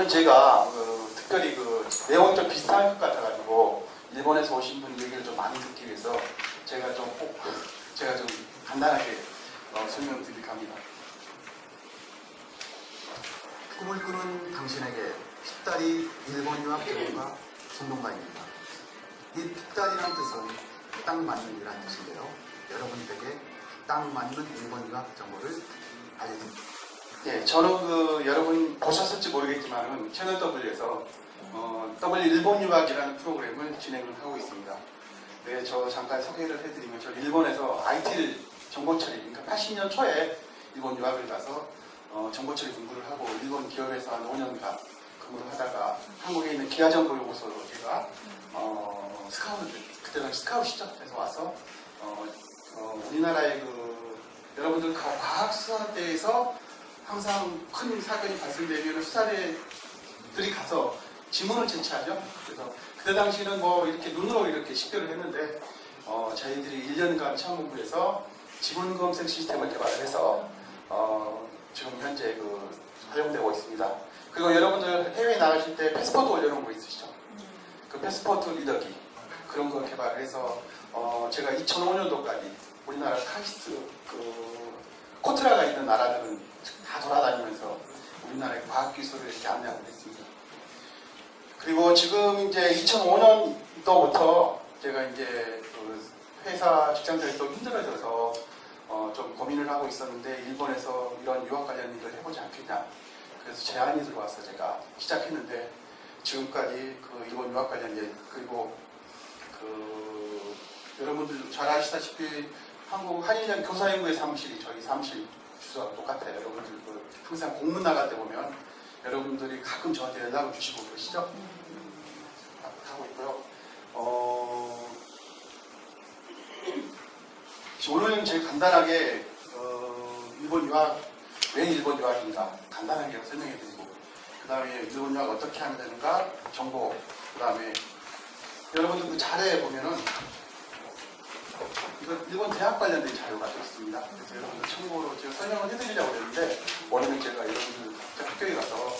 오늘은 제가 특별히 내용이 좀 비슷할 것 같아가지고 일본에서 오신 분 얘기를 좀 많이 듣기 위해서 제가 좀 간단하게 설명드릴까 합니다. 꿈을 꾸는 당신에게 핏다리 일본 유학 전문가 손동가입니다. 이 핏다리라는 뜻은 딱 맞는 이라는 뜻인데요. 여러분들에게 딱 맞는 일본 유학 정보를 알려드립니다. 예, 저는 여러분 보셨을지 모르겠지만 채널 W에서 W 일본 유학이라는 프로그램을 진행을 하고 있습니다. 네, 저 잠깐 소개를 해드리면 저 일본에서 IT 정보 처리, 그러니까 80년 초에 일본 유학을 가서 정보 처리 공부를 하고 일본 기업에서 한 5년간 근무를 하다가 한국에 있는 기아정보연구소로 제가 그때 당시 스카웃이죠. 그래서 와서 우리나라의 여러분들 과학 수사대에서 항상 큰 사건이 발생되면 수사대들이 가서 지문을 제출하죠. 그래서 그때 당시는 이렇게 눈으로 이렇게 식별을 했는데 저희들이 1년간 처음 공부해서 지문 검색 시스템을 개발을 해서 지금 현재 활용되고 있습니다. 그리고 여러분들 해외에 나가실 때 패스포트 올려놓은 거 있으시죠? 그 패스포트 리더기 그런 거 개발을 해서 제가 2005년도까지 우리나라 카이스트 코트라가 있는 나라들은 다 돌아다니면서 우리나라의 과학기술을 이렇게 안내하고 있습니다. 그리고 지금 이제 2005년도부터 제가 이제 회사 직장생활이 좀 힘들어져서 좀 고민을 하고 있었는데 일본에서 이런 유학 관련 일을 해보지 않겠냐. 그래서 제안이 들어와서 제가 시작했는데 지금까지 일본 유학 관련 일 그리고 여러분들 잘 아시다시피 한국 한일연 교사연구회 사무실이 저희 사무실 주소가 똑같아요. 여러분들 항상 공문 나갈 때 보면 여러분들이 가끔 저한테 연락을 주시고 그러시죠? 하고 있고요. 오늘은 제가 간단하게 일본 유학 왜 일본 유학인가 간단하게 설명해드리고 그 다음에 일본 유학 어떻게 하면 되는가 정보 그 다음에 여러분들 자료에 보면은 이거 일본 대학 관련된 자료가 있습니다. 그래서 여러분들 참고로 제가 설명을 해드리려고 했는데 오늘은 제가 여러분들 학교에 가서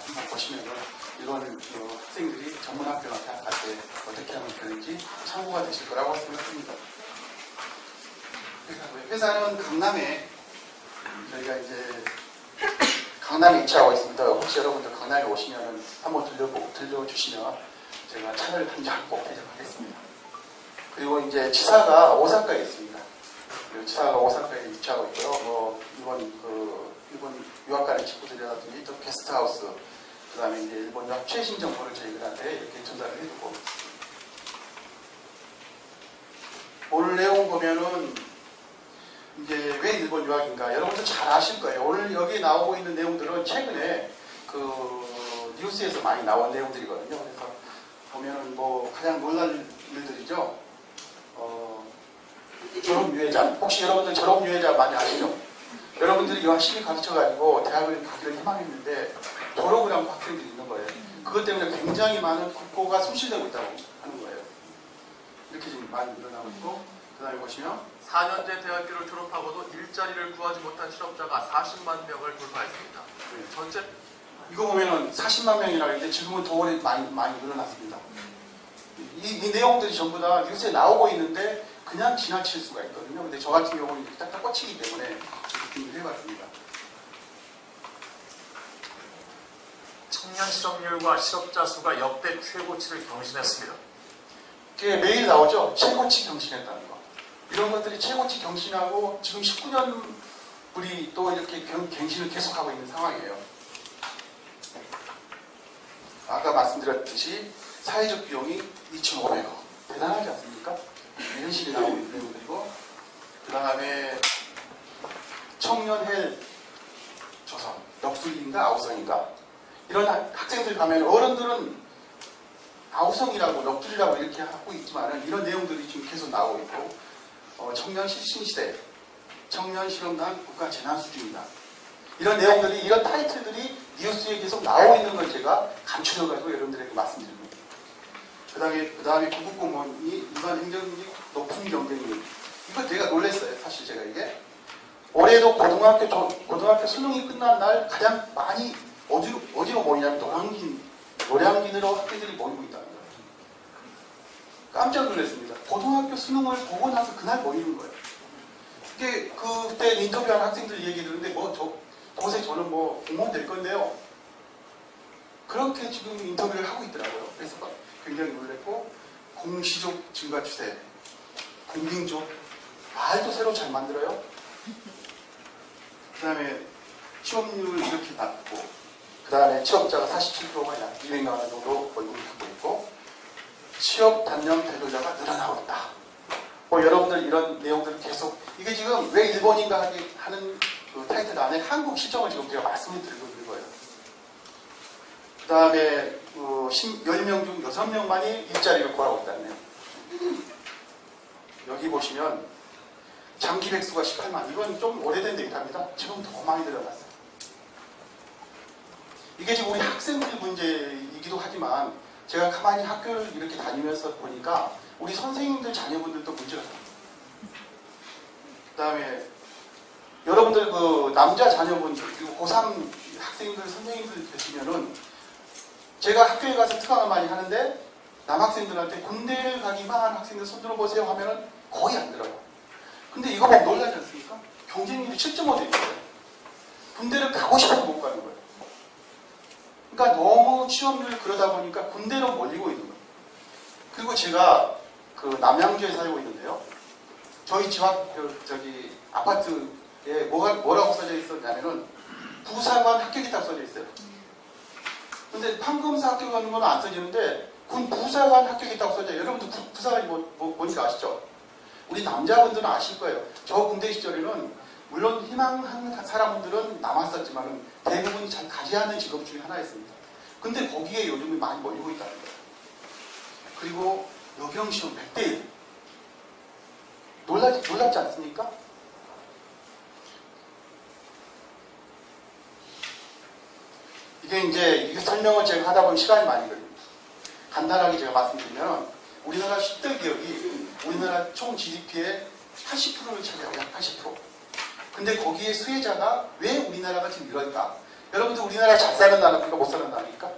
한번 보시면은 일본 학생들이 전문학교나 대학 갈 때 어떻게 하면 되는지 참고가 되실 거라고 생각합니다. 회사는 강남에 저희가 이제 강남에 위치하고 있습니다. 혹시 여러분들 강남에 오시면 한번 들려주시면 제가 차를 한 잔 꼭 대접하겠습니다. 그리고 이제 지사가 오사카에 있습니다. 지사가 오사카에 위치하고 있고요. 일본 유학 가는 친구들이라든지 또 게스트하우스, 그 다음에 이제 일본 유학 최신 정보를 저희들한테 이렇게 전달을 해주고 오늘 내용 보면은 이제 왜 일본 유학인가 여러분들 잘 아실 거예요. 오늘 여기 나오고 있는 내용들은 최근에 뉴스에서 많이 나온 내용들이거든요. 그래서 보면은 가장 놀랄 일들이죠. 졸업 유예자. 혹시 여러분들 졸업 유예자 많이 아시죠? 여러분들이 열심히 가르쳐가지고 대학을 가기를 희망했는데 졸업을 한 학생들이 있는 거예요. 그것 때문에 굉장히 많은 국고가 손실되고 있다고 하는 거예요. 이렇게 지금 많이 일어나고 있고 그 다음에 보시면 4년제 대학교를 졸업하고도 일자리를 구하지 못한 실업자가 40만 명을 돌파했습니다. 전체 이거 보면은 40만 명이라고 했는데 지금은 더 많이 늘어났습니다. 이 내용들이 전부 다 뉴스에 나오고 있는데 그냥 지나칠 수가 있거든요. 근데 저 같은 경우는 이렇게 딱딱 꽂히기 때문에 이렇게 준비를 해봤습니다. 청년 실업률과 실업자 수가 역대 최고치를 경신했습니다. 그게 매일 나오죠. 최고치 경신했다는 거. 이런 것들이 최고치 경신하고 지금 19년 우리 또 이렇게 갱신을 계속하고 있는 상황이에요. 아까 말씀드렸듯이 사회적 비용이 2,500억. 대단하지 않습니까? 현실이 나오고 있는 내용들이고 그 다음에 청년헬 조선, 넋두리인가 아우성인가 이런 학생들 가면 어른들은 아우성이라고 넋두리라고 이렇게 하고 있지만 이런 내용들이 지금 계속 나오고 있고 청년 실신시대, 청년 실업난 국가 재난 수준이다. 이런 내용들이 이런 타이틀들이 뉴스에 계속 나오고 있는 걸 제가 감추려가지고 여러분들에게 말씀드립니다. 그 다음에 구급공무원이 일반 행정직 높은 경쟁률. 이거 제가 놀랐어요. 사실 제가 이게 올해도 고등학교 수능이 끝난 날 가장 많이 어디로 모이냐면 노량진으로 학생들이 모이고 있다는 거예요. 깜짝 놀랐습니다. 고등학교 수능을 보고 나서 그날 모이는 거예요. 이게 그때 인터뷰한 학생들 얘기 들었는데 도대체 저는 공무원 될 건데요. 그렇게 지금 인터뷰를 하고 있더라고요. 그래서 굉장히 놀랐고, 공시족 증가 추세, 공빙족, 말도 새로 잘 만들어요. 그 다음에 취업률 이렇게 낮고, 그 다음에 취업자가 47%가 약 200만 원 정도 월급을 받고 있고, 취업 단년 배도자가 늘어나고 있다. 여러분들 이런 내용들을 계속, 이게 지금 왜 일본인가 하는 그 타이틀 안에 한국 실정을 지금 제가 말씀을 드리고 있는 거예요. 그 다음에 10명 중 6명만이 일자리를 구하고 있다네요. 여기 보시면 장기 백수가 18만, 이건 좀 오래된 데이터입니다. 지금 더 많이 늘어났어요. 이게 지금 우리 학생들 문제이기도 하지만 제가 가만히 학교를 이렇게 다니면서 보니까 우리 선생님들 자녀분들도 문제가 있어요. 그 다음에 여러분들 그 남자 자녀분들 그리고 고3 학생들 선생님들 계시면은 제가 학교에 가서 특강을 많이 하는데 남학생들한테 군대를 가기만 한 학생들 손 들어보세요 하면은 거의 안 들어요. 근데 이거 보면 놀라지 않습니까? 경쟁률이 7.5대 있어요. 군대를 가고 싶어도 못 가는 거예요. 그러니까 너무 취업률이 그러다 보니까 군대로 몰리고 있는 거예요. 그리고 제가 그 남양주에 살고 있는데요. 저희 집 앞 아파트에 뭐라고 써져 있었냐면은 부사관 합격이 딱 써져 있어요. 근데 판검사 학교 가는 건 안 써지는데 군 부사관 합격이 있다고 써져요. 여러분들 부사관이 뭔지 아시죠? 우리 남자분들은 아실 거예요. 저 군대 시절에는 물론 희망하는 사람들은 남았었지만 대부분이 잘 가지 않는 직업 중에 하나였습니다. 근데 거기에 요즘에 많이 몰리고 있다는 거예요. 그리고 여경시험 100대 1. 놀랍지 않습니까? 이게 설명을 제가 하다 보면 시간이 많이 걸립니다. 간단하게 제가 말씀드리면 우리나라 10대 기업이 우리나라 총 GDP의 80%를 차지하고 약 80%. 근데 거기에 수혜자가 왜 우리나라가 지금 이럴까? 여러분들 우리나라 잘 사는 나라입니까? 못 사는 나라입니까?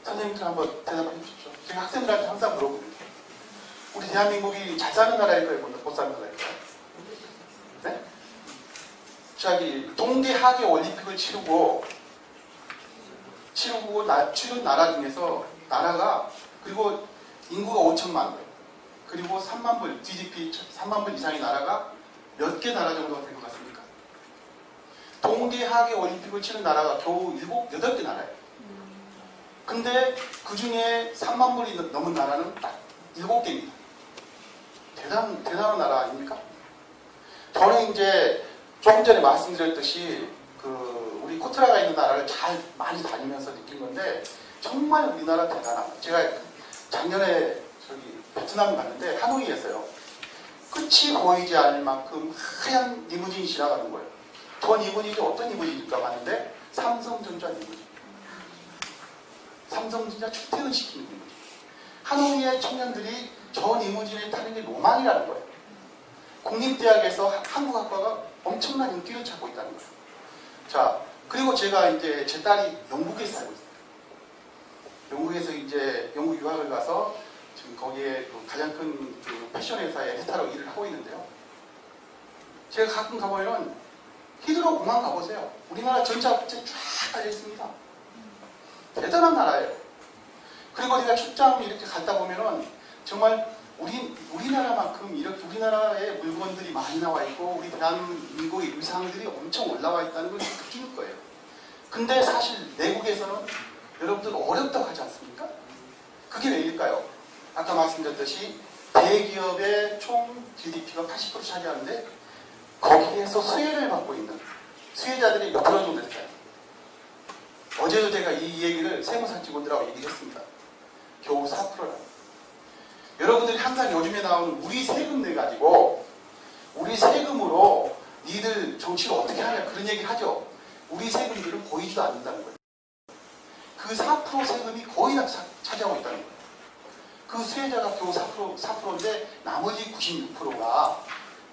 선생님들 한번 대답해 주십시오. 제가 학생들한테 항상 물어보거든요. 우리 대한민국이 잘 사는 나라일까요? 못 사는 나라일까요? 네? 동계 하계 올림픽을 치르고 치른 나라 중에서 나라가 그리고 인구가 5천만 명 그리고 3만 불 GDP 3만 불 이상의 나라가 몇 개 나라 정도가 될 것 같습니까? 동계 하계 올림픽을 치른 나라가 겨우 8개 나라예요. 근데 그 중에 3만 불이 넘은 나라는 딱 7개입니다. 대단한 나라 아닙니까? 저는 이제 조금 전에 말씀드렸듯이 우리 코트라가 있는 나라를 많이 다니면서 느낀 건데 정말 우리나라 대단합니다. 제가 작년에 베트남 갔는데 하노이에서요. 끝이 보이지 않을 만큼 하얀 리무진이 지나가는 거예요. 저 리무진이 어떤 리무진일까 봤는데 삼성전자 리무진. 삼성전자 출퇴근시키는 리무진. 하노이의 청년들이 저 리무진에 타는 게 로망이라는 거예요. 국립대학에서 한국학과가 엄청난 인기를 찾고 있다는 거예요. 자, 그리고 제가 이제 제 딸이 영국에 살고 있어요. 영국에서 이제 영국 유학을 가서 지금 거기에 가장 큰 패션 회사의 헤타로 일을 하고 있는데요. 제가 가끔 가보면은 히드로 공항 가보세요. 우리나라 전차업체 쫙 깔려 있습니다. 대단한 나라예요. 그리고 제가 출장 이렇게 갔다 보면은 정말 우리나라만큼 이렇게 우리나라에 물건들이 많이 나와 있고 우리 대한민국의 의상들이 엄청 올라와 있다는 걸 느낄 거예요. 근데 사실 내국에서는 여러분들 어렵다고 하지 않습니까? 그게 왜일까요? 아까 말씀드렸듯이 대기업의 총 GDP가 80% 차지하는데 거기에서 수혜를 받고 있는 수혜자들이 몇 프로 정도 될까요? 어제도 제가 이 얘기를 세무사 직원들하고 얘기를 했습니다. 겨우 4%라고. 여러분들이 항상 요즘에 나오는 우리 세금 내가지고 우리 세금으로 니들 정치를 어떻게 하냐 그런 얘기를 하죠. 우리 세금들은 보이지도 않는다는 거예요. 그 4% 세금이 거의 다 차지하고 있다는 거예요. 그 수혜자가 겨우 4%인데 나머지 96%가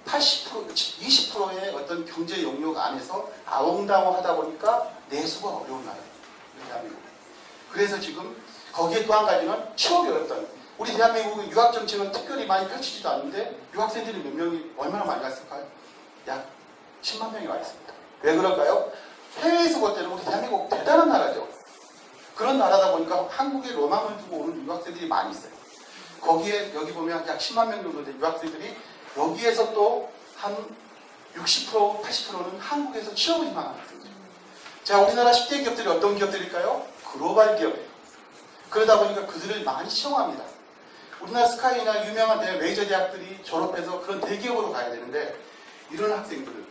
80%, 20%의 어떤 경제 영역 안에서 아웅다웅 하다 보니까 내수가 어려운 나라예요. 우리 대한민국. 그래서 지금 거기에 또 한 가지는 취업이 어렵다는 거예요. 우리 대한민국은 유학 정책은 특별히 많이 펼치지도 않는데 유학생들이 몇 명이 얼마나 많이 갔을까요? 약 10만 명이 와 있습니다. 왜 그럴까요? 해외에서 볼 때는 우리 대한민국 대단한 나라죠. 그런 나라다 보니까 한국에 로망을 두고 오는 유학생들이 많이 있어요. 거기에 여기 보면 약 10만 명 정도 된 유학생들이 여기에서 또 한 60%, 80%는 한국에서 취업을 희망하는 학생들. 자, 우리나라 10대 기업들이 어떤 기업들일까요? 글로벌 기업이에요. 그러다 보니까 그들을 많이 채용합니다. 우리나라 스카이나 유명한 메이저 대학들이 졸업해서 그런 대기업으로 가야 되는데 이런 학생들을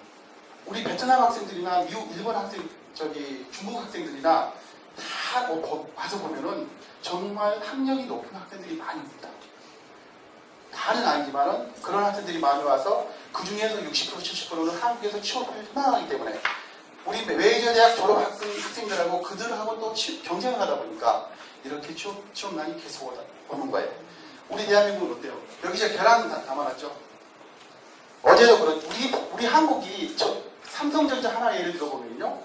우리 베트남 학생들이나 미국, 일본 학생, 중국 학생들이나 다 와서 보면은 정말 학력이 높은 학생들이 많이 옵니다. 다는 아니지만은 그런 학생들이 많이 와서 그 중에서 60%, 70%는 한국에서 취업을 희망하기 때문에 우리 메이저 대학 졸업 학생들하고 그들하고 또 경쟁을 하다 보니까 이렇게 취업난이 계속 오는 거예요. 우리 대한민국은 어때요? 여기 제가 계란 담아놨죠? 어제도 우리 한국이 삼성전자 하나 예를 들어보면요.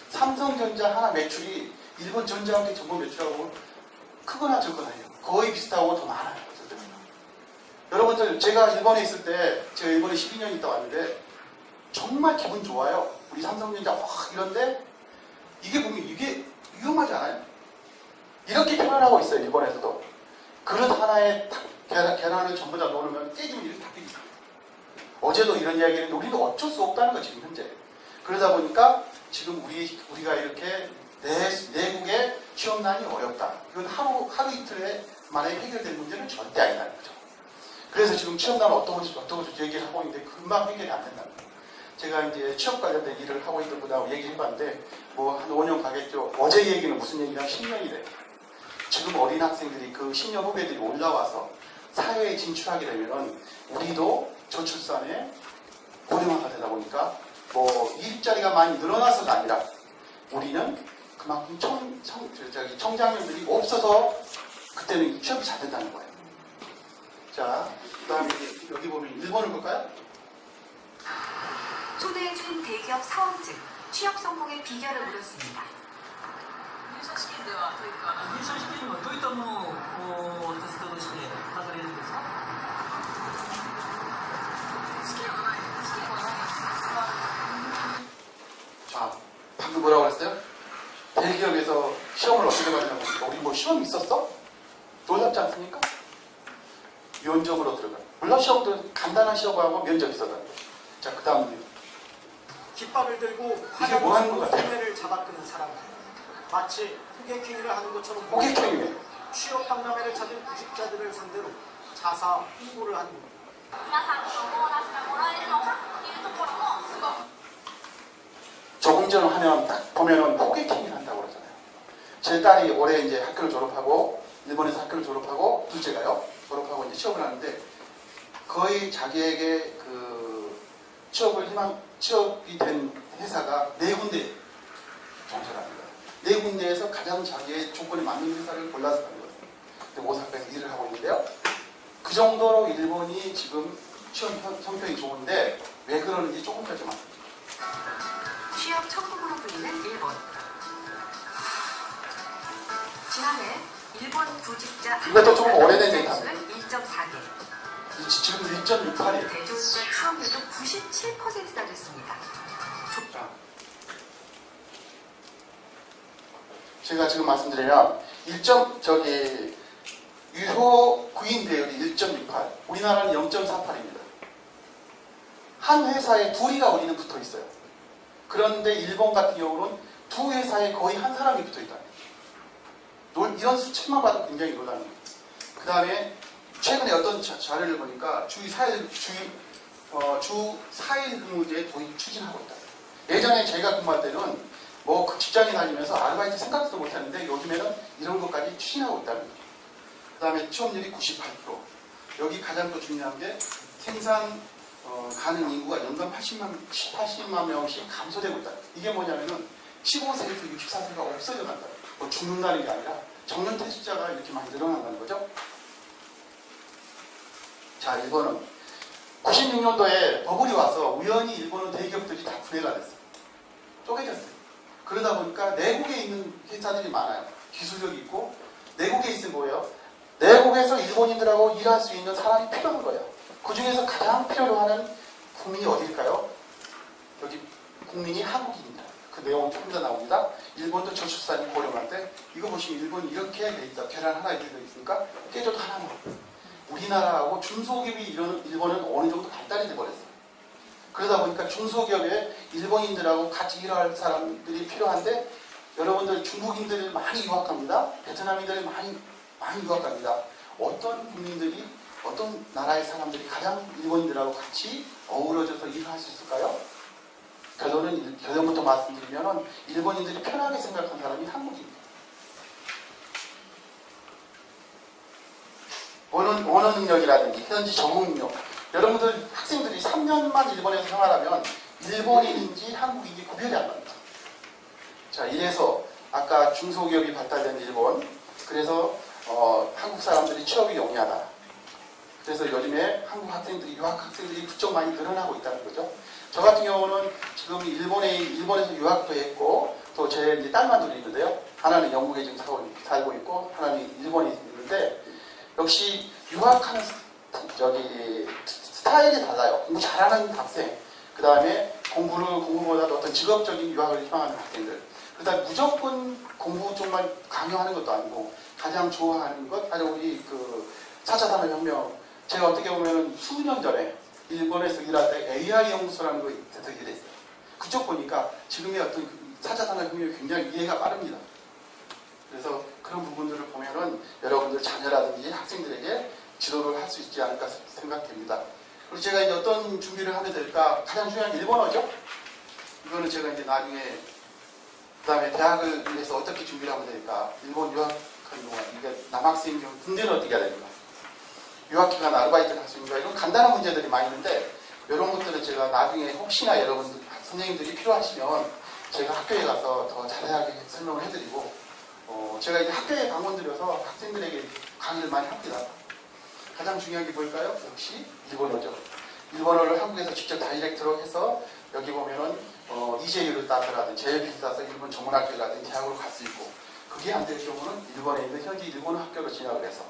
삼성전자 하나 매출이 일본 전자업계 전부 매출하고 크거나 적거나 해요. 거의 비슷하고 더 많아요. 여러분들 제가 일본에 있을 때 제가 일본에 12년 있다 왔는데 정말 기분 좋아요. 우리 삼성전자 이런데 이게 보면 이게 위험하지 않아요? 이렇게 표현하고 있어요. 일본에서도. 그릇 하나에 계란을 전부 다 넣으면 깨지면 이렇게 다 깨집니다. 어제도 이런 이야기를 했는데 우리는 어쩔 수 없다는 거 지금 현재. 그러다 보니까 지금 우리가 이렇게 내국의 취업난이 어렵다. 이건 하루 이틀에 만에 해결될 문제는 절대 아니라는 거죠. 그래서 지금 취업난 어떠고 얘기를 하고 있는데 금방 해결이 안 된다는 거예요. 제가 이제 취업 관련된 일을 하고 있던 분하고 얘기를 해봤는데 뭐 한 5년 가겠죠. 어제 얘기는 무슨 얘기냐? 10년이 돼요. 지금 어린 학생들이 그 10년 후배들이 올라와서 사회에 진출하게 되면은 우리도 저출산에 고령화가 되다 보니까 뭐 일자리가 많이 늘어나서가 아니라 우리는 그만큼 청장년들이 없어서 그때는 취업이 잘 된다는 거예요. 자, 그 다음에 여기 보면 일본을 볼까요? 초대해준 대기업 사원증, 취업 성공의 비결을 물었습니다. 入社試験ではどういったものをテストとして出されるんですか？試験はないです。 자, 방금 뭐라고 그랬어요? 대기업에서 시험을 어떻게 받냐고. 우리 뭐 시험 있었어? 놀랍지 않습니까? 면접으로 들어가요. 물론 시험도 간단한 시험하고 면접이 있었다는 거예요. 자, 그 다음 깃발을 들고 이게 뭐 하는 것 같아요? 소매를 잡아끄는 사람, 마치 호객행위를 하는 것처럼 호객행위. 취업 박람회를 찾은 구직자들을 상대로 자사 홍보를 하는 겁니다. 皆さんに応募を出してもらえるのかっていうところもすごく 조금 전 하면 딱 보면은 호객행위를 한다고 그러잖아요. 제 딸이 올해 이제 학교를 졸업하고 일본에서 학교를 졸업하고 둘째가요 졸업하고 이제 취업을 하는데 거의 자기에게 그 취업이 된 회사가 4군데 정찰합니다. 4군데에서 가장 자기의 조건에 맞는 회사를 골라서 가는 거예요. 근데 오사카에서 일을 하고 있는데요. 그 정도로 일본이 지금 취업 형편이 좋은데 왜 그러는지 조금 더 좀 알아요. 취업 천국으로 불리는 일본. 지난해 일본 구직자 이것도 조금 오래된 데이터입니다. 1.4개. 지금 1.68이에요. 대졸자 취업률도 97%나 됐습니다. 제가 지금 말씀드리면 유효 구인 대율이 1.68, 우리나라는 0.48입니다. 한 회사에 둘이가 우리는 붙어 있어요. 그런데 일본 같은 경우는 두 회사에 거의 한 사람이 붙어 있다. 이런 수치만 봐도 굉장히 놀라는 거예요. 그 다음에 최근에 어떤 자료를 보니까 주 4일 근무제 도입 추진하고 있다. 예전에 제가 근무할 때는 뭐 그 직장에 다니면서 아르바이트 생각도 못했는데 요즘에는 이런 것까지 추진하고 있다는 거예요. 그 다음에 취업률이 98%. 여기 가장 또 중요한 게 생산 가능 인구가 연간 80만 명씩 감소되고 있다. 이게 뭐냐면은 15세에서 64세가 없어져 간다. 뭐 죽는다는 게 아니라 정년 퇴직자가 이렇게 많이 늘어난다는 거죠. 자, 일본은 96년도에 버블이 와서 우연히 일본은 대기업들이 다 분해가 됐어요. 쪼개졌어요. 그러다 보니까 내국에 있는 회사들이 많아요. 기술력이 있고 내국에 있으면 뭐예요? 내국에서 일본인들하고 일할 수 있는 사람이 필요한 거예요. 그 중에서 가장 필요로 하는 국민이 어디일까요? 여기 국민이 한국인입니다. 그 내용은 조금 더 나옵니다. 일본도 저출산이 고령한데 이거 보시면 일본이 이렇게 돼 있다. 계란 하나 이렇게 돼 있으니까 깨져도 하나만. 우리나라하고 중소기업이 이런 일본은 어느 정도 발달이 돼버렸어요. 그러다 보니까 중소기업에 일본인들하고 같이 일할 사람들이 필요한데 여러분들 중국인들 많이 유학합니다. 베트남인들 많이 유학합니다. 어떤 국민들이 어떤 나라의 사람들이 가장 일본인들하고 같이 어우러져서 일을 할 수 있을까요? 결론부터 말씀드리면 일본인들이 편하게 생각한 사람이 한국입니다. 언어 능력이라든지 현지 적응 능력. 여러분들 학생들이 3년만 일본에서 생활하면 일본인인지 한국인지 구별이 안 납니다. 자, 이래서 아까 중소기업이 발달된 일본, 그래서 한국 사람들이 취업이 용이하다. 그래서 요즘에 한국 학생들이, 유학 학생들이 부쩍 많이 늘어나고 있다는 거죠. 저 같은 경우는 지금 일본에서 유학도 했고, 또 제 이제 딸만 둘이 있는데요. 하나는 영국에 지금 살고 있고, 하나는 일본에 있는데, 역시 유학하는 스타일이 달라요. 공부 잘하는 학생, 그 다음에 공부보다도 어떤 직업적인 유학을 희망하는 학생들. 그러다 무조건 공부 쪽만 강요하는 것도 아니고, 가장 좋아하는 것, 아니 우리 그 4차 산업혁명, 제가 어떻게 보면 수년 전에 일본에서 일할 때 AI 연구소라는 거에서 일했어요. 그쪽 보니까 지금의 어떤 4차 산업혁명이 굉장히 이해가 빠릅니다. 그래서 그런 부분들을 보면은 여러분들 자녀라든지 학생들에게 지도를 할 수 있지 않을까 생각됩니다. 그리고 제가 이제 어떤 준비를 하면 될까? 가장 중요한 게 일본어죠. 이거는 제가 이제 나중에 그 다음에 대학을 위해서 어떻게 준비를 하면 될까? 일본 유학하는 동안 이게 남학생 경우 군대는 어떻게 해야 됩니까? 유학기간 아르바이트를 할 수 있는가? 이런 간단한 문제들이 많이 있는데 이런 것들은 제가 나중에 혹시나 여러분들 선생님들이 필요하시면 제가 학교에 가서 더 자세하게 설명을 해드리고 제가 이제 학교에 방문드려서 학생들에게 강의를 많이 합니다. 가장 중요한 게 뭘까요? 역시 일본어죠. 일본어를 한국에서 직접 다이렉트로 해서 여기 보면은 EJ를 따서라든지 JLP를 따서 일본 전문학교라든지 대학으로 갈 수 있고 그게 안 될 경우는 일본에 있는 현지 일본어 학교로 진학을 해서